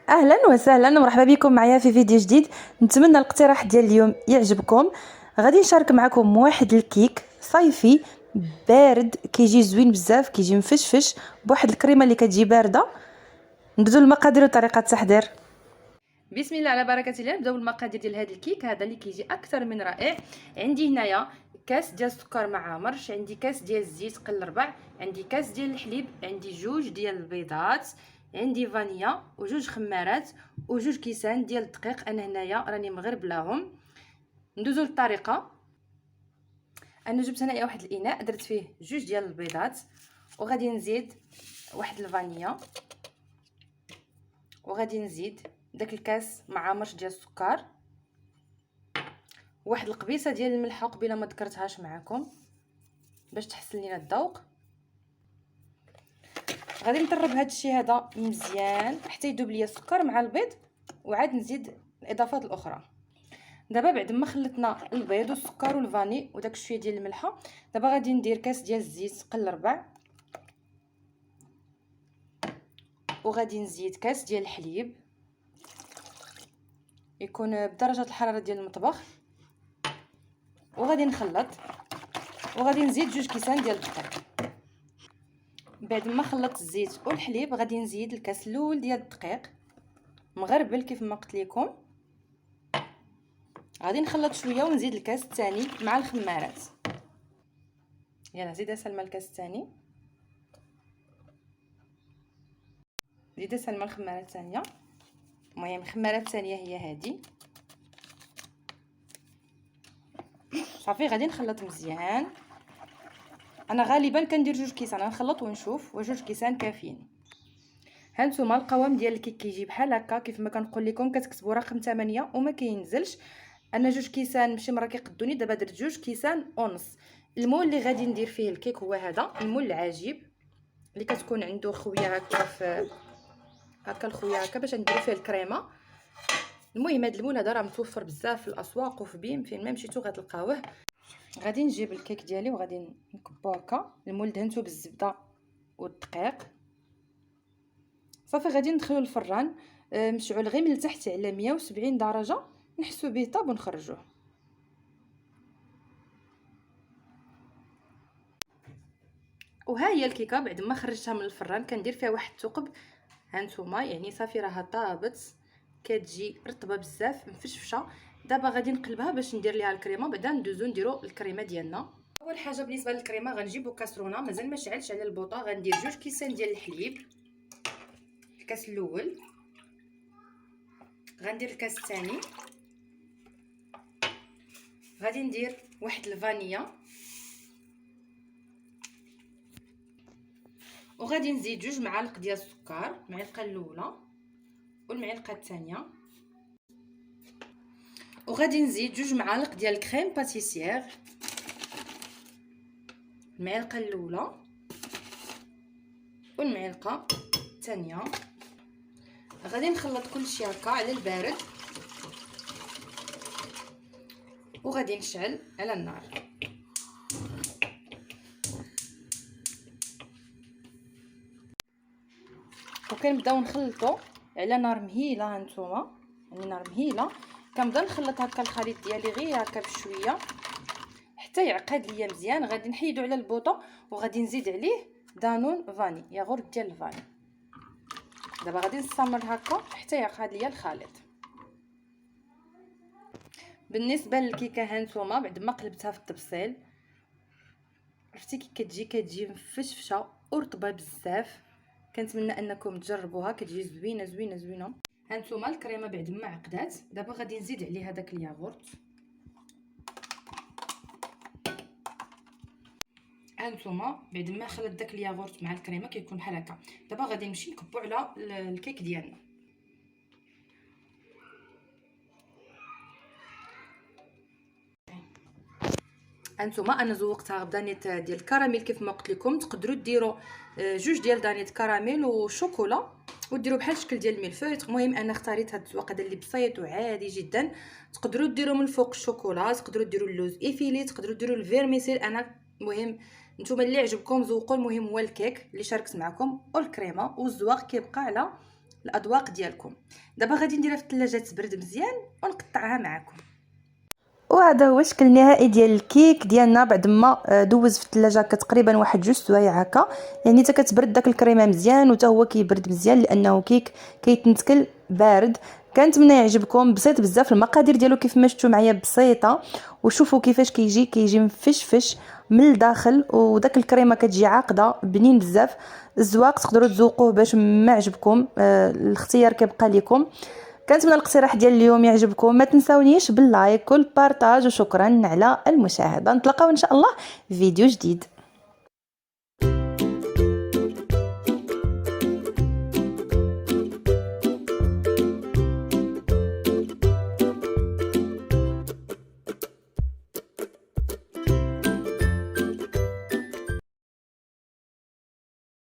اهلا وسهلا ومرحبا بكم معايا في فيديو جديد. نتمنى الاقتراح ديال اليوم يعجبكم. غادي نشارك معكم واحد الكيك صيفي بارد كيجي زوين بزاف، كيجي مفشفش بواحد الكريمه اللي كتجي بارده. ندوزو المقادير وطريقه التحضير. بسم الله على بركه الله. نبداو بالمقادير ديال هذا الكيك هذا اللي كيجي اكثر من رائع. عندي هنايا كاس ديال السكر مع مرش، عندي كاس ديال الزيت قل ربع، عندي كاس ديال الحليب، عندي جوج ديال البيضات، عندي فانيا وجوج خمارات وجوج كيسان ديال الدقيق. انا هنايا راني مغربلاهم. ندوزو للطريقه. انا جبت هنايا واحد الاناء درت فيه جوج ديال البيضات وغادي نزيد واحد الفانيا وغادي نزيد داك الكاس مع مرش ديال السكر، واحد القبيصه ديال الملحه قبيله ما ذكرتهاش معكم باش تحسن لينا الذوق. غادي نطرب هذا الشيء هذا مزيان حتى يذوب ليا السكر مع البيض، وعاد نزيد الاضافات الاخرى. دابا بعد ما خلطنا البيض والسكر والفاني وداك شويه ديال الملحه، دابا غادي ندير كاس ديال الزيت قل ربع، وغادي نزيد كاس ديال الحليب يكون بدرجه الحراره ديال المطبخ، وغادي نخلط، وغادي نزيد جوج كيسان ديال الدقيق. بعد ما خلطت الزيت والحليب غادي نزيد الكاس الاول ديال الدقيق مغربل كيف ما قلت لكم. غادي نخلط شويه ونزيد الكاس الثاني مع الخمارات. يلا زيد سلمى الكاس الثاني، زيد سلمى الخماره الثانيه. المهم الخماره الثانيه هي هذه. صافي غادي نخلط مزيان. انا غالبا كندير جوج كيسان، غنخلط ونشوف واش جوج كيسان كافيين. ها نتوما القوام ديال الكيك كيجي بحال هكا كيف ما كنقول لكم. كتكتبوا رقم 8 وما كينزلش. انا جوج كيسان ماشي مرة كيقدوني، دابا درت جوج كيسان ونص. المول اللي غادي ندير فيه الكيك هو هذا المول العجيب اللي كتكون عنده خويه هكا في هكا الخويه هكا باش نديرو فيه الكريمه. المهم هذا المول هذا راه متوفر بزاف في الاسواق وفي بيم، فين ما مشيتو غتلقاوه. غادي نجيب الكيك ديالي وغادي نكبو هكا. المول دهنتو بالزبده والدقيق. صافي غادي ندخلو الفران مشعول غير من التحت على 170 درجه، نحسو به طاب ونخرجوه. وها هي الكيكه بعد ما خرجتها من الفران كندير فيها واحد الثقب. هانتوما يعني صافي راها طابت، كتجي رطبه بزاف مفشفشه. دابا غادي نقلبها باش ندير ليها الكريمه، بعدا ندوزو نديرو الكريمه ديالنا. اول حاجه بالنسبه للكريمه غنجيبو كاسرونه مازال ما شعلش على البوطه. غندير جوج كيسان ديال الحليب، الكاس الاول، غندير الكاس الثاني، غادي ندير واحد الفانيا، وغادي نزيد جوج معالق ديال السكر، المعلقه الاولى والمعلقه الثانيه، وغادي نزيد جوج معالق ديال الكريم باتيسير، المعلقه الاولى والمعلقه الثانيه. غادي نخلط كلشي هكا على البارد وغادي نشعل على النار. وكنبداو نخلطو على نار مهيله. هانتوما يعني نار مهيله. كنبدا نخلط هكا الخليط ديالي غير هكا بشويه حتى يعقد ليا مزيان. غادي نحيدو على البوطه وغادي نزيد عليه دانون فاني، ياغورت ديال الفاني. دابا غادي نستمر هكا حتى يعقد ليا الخليط. بالنسبه للكيكه هانتوما بعد ما قلبتها في الطبسيل عرفتي كي كتجي مفشفشه ورطبه بزاف. كنتمنى انكم تجربوها، كتجي زوينه زوينه زوينه. هانتوما الكريمه بعد ما عقدات دابا غادي نزيد عليها داك الياغورت. هانتوما بعد ما خلط داك الياغورت مع الكريمه كيكون بحال هكا. دابا غادي نمشي نكبو على الكيك ديالنا. هانتوما انا زوقتها بدانيت ديال الكراميل كيف ما قلت لكم. تقدروا ديروا جوج ديال دانيت كراميل وشوكولا وديروا بحال الشكل ديال الملفوت. المهم انا اختاريت هذا الذوق هذا اللي بسيط وعادي جدا. تقدروا ديروا من الفوق الشوكولا، تقدروا ديروا اللوز ايفيلي، تقدروا ديروا الفيرميسيل. انا المهم نتوما اللي عجبكم ذوقوا. المهم هو الكيك اللي شاركت معكم والكريمه، والزواق كيبقى على الاذواق ديالكم. دابا غادي نديرها في الثلاجه تبرد مزيان ونقطعها معكم. وهذا هو الشكل النهائي ديال الكيك ديالنا بعد ما دوز في الثلاجه هكا تقريبا واحد 2 سوايع هكا، يعني حتى كتبرد داك الكريمه مزيان وتا هو كيبرد مزيان لانه كيك كيتنتكل بارد. كنتمنى يعجبكم، بسيط بزاف المقادير ديالو كيف ما شفتوا معايا بسيطه، وشوفوا كيفاش كيجي مفشفش من الداخل، وداك الكريمه كتجي عاقده بنين بزاف. الزواق تقدروا تذوقوه باش ما عجبكم، الاختيار كيبقى لكم. كنتمنى الاقتراح ديال اليوم يعجبكم، ما تنساونيش باللايك والبارطاج، وشكرا على المشاهده. نتلاقاو ان شاء الله في فيديو جديد.